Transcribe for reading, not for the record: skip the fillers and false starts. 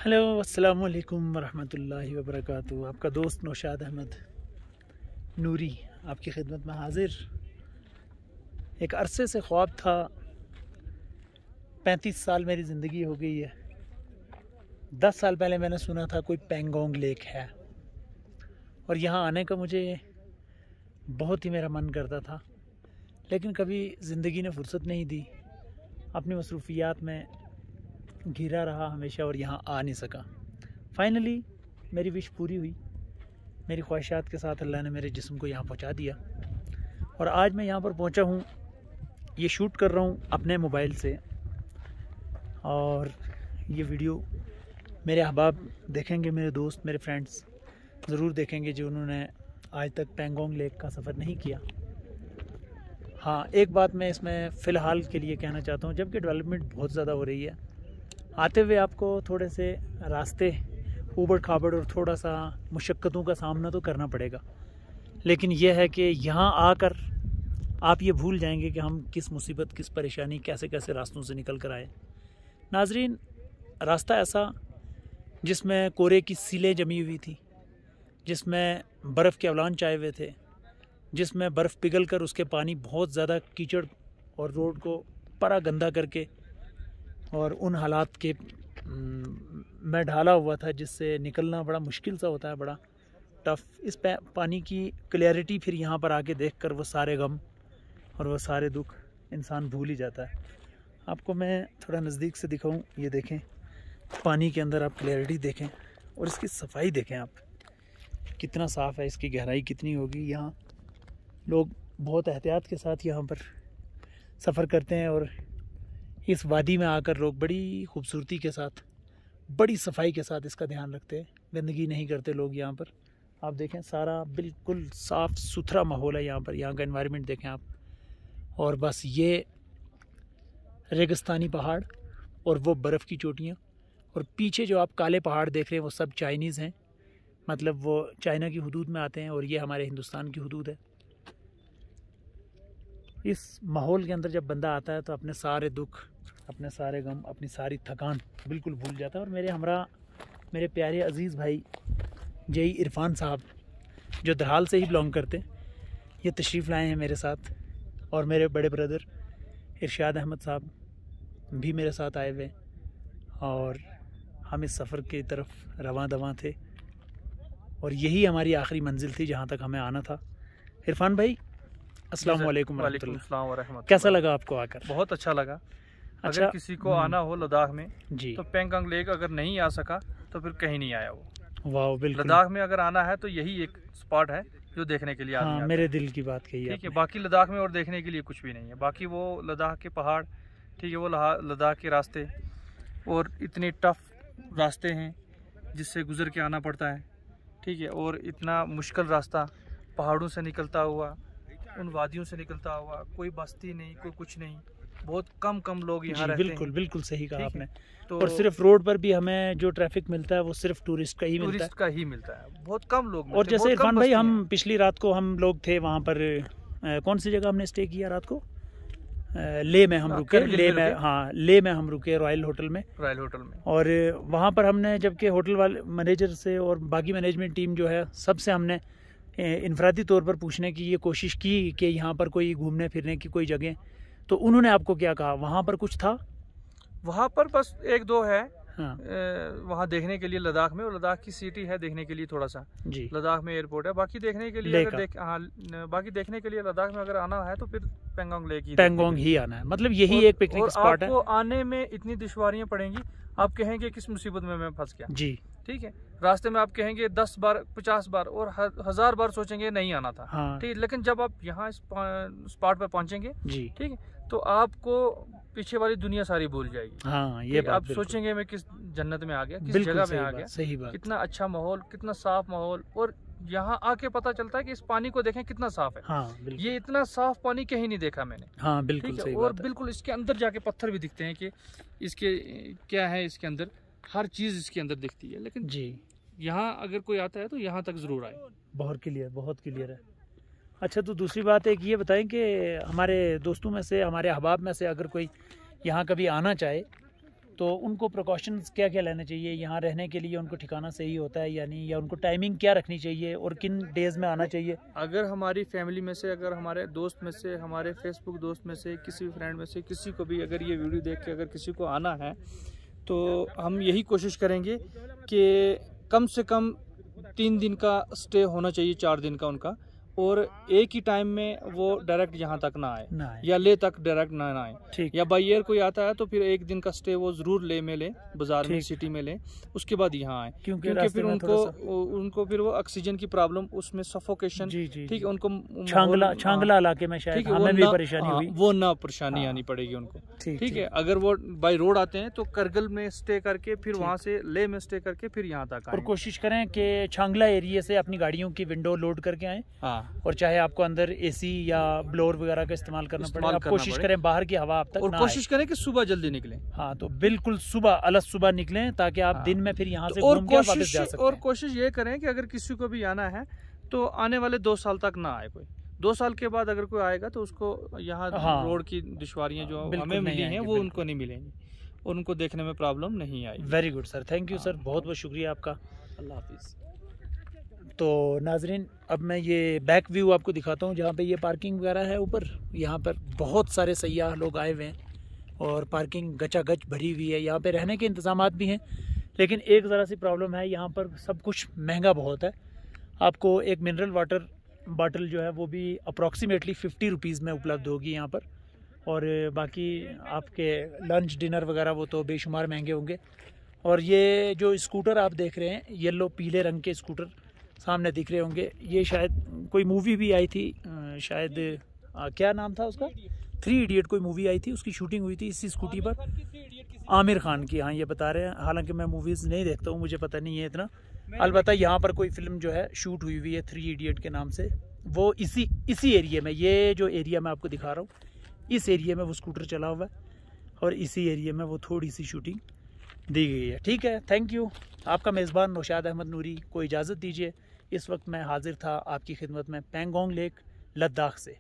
Hello अस्सलाम वालेकुम वरहमतुल्लाहि वबरकातुहू। आपका दोस्त नौशाद अहमद नूरी आपकी खिदमत में हाजिर। एक अरसे से ख्वाब था, 35 साल मेरी ज़िंदगी हो गई है। 10 साल पहले मैंने सुना था कोई पेंगोंग लेक है और यहाँ आने का मुझे बहुत ही मेरा मन करता था, लेकिन कभी ज़िंदगी ने फुर्सत नहीं दी। अपनी मसरूफ़ियात में घिरा रहा हमेशा और यहाँ आ नहीं सका। फाइनली मेरी विश पूरी हुई। मेरी ख्वाहिशात के साथ अल्लाह ने मेरे जिस्म को यहाँ पहुँचा दिया और आज मैं यहाँ पर पहुँचा हूँ। ये शूट कर रहा हूँ अपने मोबाइल से और ये वीडियो मेरे अहबाब देखेंगे, मेरे दोस्त, मेरे फ्रेंड्स ज़रूर देखेंगे जो उन्होंने आज तक पेंगोंग लेक का सफ़र नहीं किया। हाँ, एक बात मैं इसमें फ़िलहाल के लिए कहना चाहता हूँ, जबकि डेवलपमेंट बहुत ज़्यादा हो रही है, आते हुए आपको थोड़े से रास्ते ऊबड़ खाबड़ और थोड़ा सा मुशक्क़तों का सामना तो करना पड़ेगा, लेकिन यह है कि यहाँ आकर आप ये भूल जाएंगे कि हम किस मुसीबत, किस परेशानी, कैसे कैसे रास्तों से निकल कर आए। नाजरीन, रास्ता ऐसा जिसमें कोरे की सीलें जमी हुई थी, जिसमें बर्फ़ के अवलांच आए हुए थे, जिसमें बर्फ़ पिघल कर उसके पानी बहुत ज़्यादा कीचड़ और रोड को परा गंदा करके और उन हालात के में ढाला हुआ था जिससे निकलना बड़ा मुश्किल सा होता है, बड़ा टफ़। इस पानी की क्लियरिटी फिर यहाँ पर आके देखकर वो सारे गम और वो सारे दुख इंसान भूल ही जाता है। आपको मैं थोड़ा नज़दीक से दिखाऊं, ये देखें पानी के अंदर, आप क्लियरिटी देखें और इसकी सफाई देखें, आप कितना साफ़ है, इसकी गहराई कितनी होगी। यहाँ लोग बहुत एहतियात के साथ यहाँ पर सफ़र करते हैं और इस वादी में आकर लोग बड़ी खूबसूरती के साथ, बड़ी सफाई के साथ इसका ध्यान रखते हैं। गंदगी नहीं करते लोग यहाँ पर। आप देखें सारा बिल्कुल साफ़ सुथरा माहौल है यहाँ पर। यहाँ का एनवायरनमेंट देखें आप, और बस ये रेगिस्तानी पहाड़ और वो बर्फ़ की चोटियाँ, और पीछे जो आप काले पहाड़ देख रहे हैं वो सब चाइनीज़ हैं, मतलब वो चाइना की हदूद में आते हैं और ये हमारे हिंदुस्तान की हदूद है। इस माहौल के अंदर जब बंदा आता है तो अपने सारे दुख, अपने सारे गम, अपनी सारी थकान बिल्कुल भूल जाता है। और मेरे हमरा, मेरे प्यारे अज़ीज़ भाई जय इरफान साहब, जो दरहाल से ही बिलोंग करते हैं, ये तशरीफ़ लाए हैं मेरे साथ, और मेरे बड़े ब्रदर इरशाद अहमद साहब भी मेरे साथ आए हुए, और हम इस सफ़र की तरफ रवां दवां थे और यही हमारी आखिरी मंजिल थी जहाँ तक हमें आना था। इरफान भाई, अस्सलाम वालेकुम। कैसा लगा आपको आकर? बहुत अच्छा लगा। अच्छा, अगर किसी को आना हो लद्दाख में जी, तो पेंगोंग लेक अगर नहीं आ सका तो फिर कहीं नहीं आया वो। वाह, बिल्कुल। लद्दाख में अगर आना है तो यही एक स्पॉट है जो देखने के लिए आदमी आता है। मेरे दिल की बात कही है। ठीक है, बाकी लद्दाख में और देखने के लिए कुछ भी नहीं है। बाकी वो लद्दाख के पहाड़, ठीक है, वो लद्दाख के रास्ते और इतने टफ रास्ते हैं जिससे गुजर के आना पड़ता है, ठीक है, और इतना मुश्किल रास्ता पहाड़ों से निकलता हुआ, उन वादियों से निकलता हुआ, कोई बस्ती नहीं, कोई कुछ नहीं, बहुत कम लोग यहाँ रहते हैं। बिल्कुल बिल्कुल सही कहा आपने। तो और सिर्फ रोड पर भी हमें जो ट्रैफिक मिलता है वो सिर्फ टूरिस्ट का ही मिलता है, बहुत कम लोग मिलते और जैसे हैं, इरफान भाई, हम पिछली रात को हम लोग थे वहाँ पर, कौन सी जगह हमने स्टे किया रात को? ले में हम रुके, ले में हम रुके, रॉयल होटल में। और वहाँ पर हमने, जबकि होटल वाले मैनेजर से और बाकी मैनेजमेंट टीम जो है सबसे हमने इनफरादी तौर पर पूछने की ये कोशिश की कि यहाँ पर कोई घूमने फिरने की कोई जगह, तो उन्होंने आपको क्या कहा? वहाँ पर कुछ था? वहाँ पर बस एक दो है, हाँ, वहाँ देखने के लिए लद्दाख में, और लद्दाख की सिटी है देखने के लिए थोड़ा सा जी। लद्दाख में एयरपोर्ट है। बाकी देखने के लिए बाकी देखने के लिए लद्दाख में अगर आना है तो फिर पेंगोंग लेक ही आना है, मतलब यही एक पिकनिक स्पॉट है। आपको आने में इतनी दुश्वारियां पड़ेंगी, आप कहेंगे किस मुसीबत में मैं फंस गया। जी, ठीक है, रास्ते में आप कहेंगे 10 बार, 50 बार और 1000 बार सोचेंगे नहीं आना था। हाँ, ठीक है, लेकिन जब आप यहाँ स्पॉट पर पहुंचेंगे, जी, ठीक है, तो आपको पीछे वाली दुनिया सारी भूल जाएगी। हाँ, ये बात आप सोचेंगे मैं किस जन्नत में आ गया, किस जगह में आ गया। सही बात। कितना अच्छा माहौल, कितना साफ माहौल, और यहाँ आके पता चलता है कि इस पानी को देखें कितना साफ है। हाँ, ये इतना साफ पानी कहीं नहीं देखा मैंने। हाँ, बिल्कुल सही और बात है। बिल्कुल इसके अंदर जाके पत्थर भी दिखते हैं कि इसके क्या है, इसके अंदर हर चीज इसके अंदर दिखती है। लेकिन जी, यहाँ अगर कोई आता है तो यहाँ तक जरूर आए। बहुत क्लियर है। अच्छा, तो दूसरी बात एक ये बताएं कि हमारे दोस्तों में से, हमारे अहबाब में से अगर कोई यहाँ कभी आना चाहे तो उनको प्रिकॉशंस क्या क्या लेने चाहिए यहाँ रहने के लिए? उनको ठिकाना सही होता है या नहीं, या उनको टाइमिंग क्या रखनी चाहिए और किन डेज़ में आना चाहिए? अगर हमारी फैमिली में से, अगर हमारे दोस्त में से, हमारे फेसबुक दोस्त में से, किसी फ्रेंड में से किसी को भी अगर ये वीडियो देख के अगर किसी को आना है, तो हम यही कोशिश करेंगे कि कम से कम 3 दिन का स्टे होना चाहिए, 4 दिन का उनका, और एक ही टाइम में वो डायरेक्ट यहाँ तक ना आए या ले तक डायरेक्ट ना आए। ठीक। या बाई एयर कोई आता है तो फिर एक दिन का स्टे वो जरूर ले में ले, बाजार में, सिटी में ले, उसके बाद यहाँ आए, क्योंकि फिर उनको फिर वो ऑक्सीजन की प्रॉब्लम, उसमें सफोकेशन, ठीक है, उनको छांगला इलाके में शायद हमें भी परेशानी हुई, वो ना परेशानी आनी पड़ेगी उनको। ठीक है, अगर वो बाई रोड आते हैं तो करगिल में स्टे करके फिर वहाँ से ले में स्टे करके फिर यहाँ तक आए। और कोशिश करें कि छांगला एरिया से अपनी गाड़ियों की विंडो लोड करके आए। हाँ, और चाहे आपको अंदर एसी या ब्लोअर वगैरह का इस्तेमाल करना पड़े, आप कोशिश करें बाहर की हवा आप तक और ना कोशिश करें कि सुबह जल्दी निकलें। हाँ, तो बिल्कुल सुबह, अलस सुबह निकलें ताकि आप दिन में फिर यहाँ से घूम के वापस जा सकते हैं। और कोशिश ये करें कि अगर किसी को भी आना है तो आने वाले 2 साल तक ना आए कोई। 2 साल के बाद अगर कोई आएगा तो उसको यहाँ रोड की दुश्वारियाँ जो हमें मिली हैं वो उनको नहीं मिलेंगी, उनको देखने में प्रॉब्लम नहीं आएगी। Very good sir, thank you sir, बहुत बहुत शुक्रिया आपका। अल्लाह हाफिज़। तो नाजरीन, अब मैं ये बैक व्यू आपको दिखाता हूँ, जहाँ पे ये पार्किंग वगैरह है ऊपर। यहाँ पर बहुत सारे सयाह लोग आए हुए हैं और पार्किंग गचागच भरी हुई है। यहाँ पे रहने के इंतज़ामात भी हैं, लेकिन एक ज़रा सी प्रॉब्लम है, यहाँ पर सब कुछ महंगा बहुत है। आपको एक मिनरल वाटर बॉटल जो है वो भी अप्रॉक्सीमेटली 50 रुपीज़ में उपलब्ध होगी यहाँ पर, और बाकी आपके लंच डिनर वगैरह वो तो बेशुमार महंगे होंगे। और ये जो स्कूटर आप देख रहे हैं, येलो पीले रंग के स्कूटर सामने दिख रहे होंगे, ये शायद कोई मूवी भी आई थी, शायद क्या नाम था उसका, 3 इडियट कोई मूवी आई थी, उसकी शूटिंग हुई थी इसी स्कूटी पर, आमिर खान की। हाँ, ये बता रहे हैं, हालांकि मैं मूवीज़ नहीं देखता हूँ, मुझे पता नहीं है इतना। अलबत्ता यहाँ पर कोई फिल्म जो है शूट हुई हुई है 3 इडियट के नाम से, वो इसी एरिया में, ये जो एरिया मैं आपको दिखा रहा हूँ, इस एरिया में वो स्कूटर चला हुआ है और इसी एरिया में वो थोड़ी सी शूटिंग दी गई है। ठीक है, थैंक यू। आपका मेज़बान नौशाद अहमद नूरी को इजाज़त दीजिए। इस वक्त मैं हाजिर था आपकी खिदमत में पैंगोंग लेक, लद्दाख से।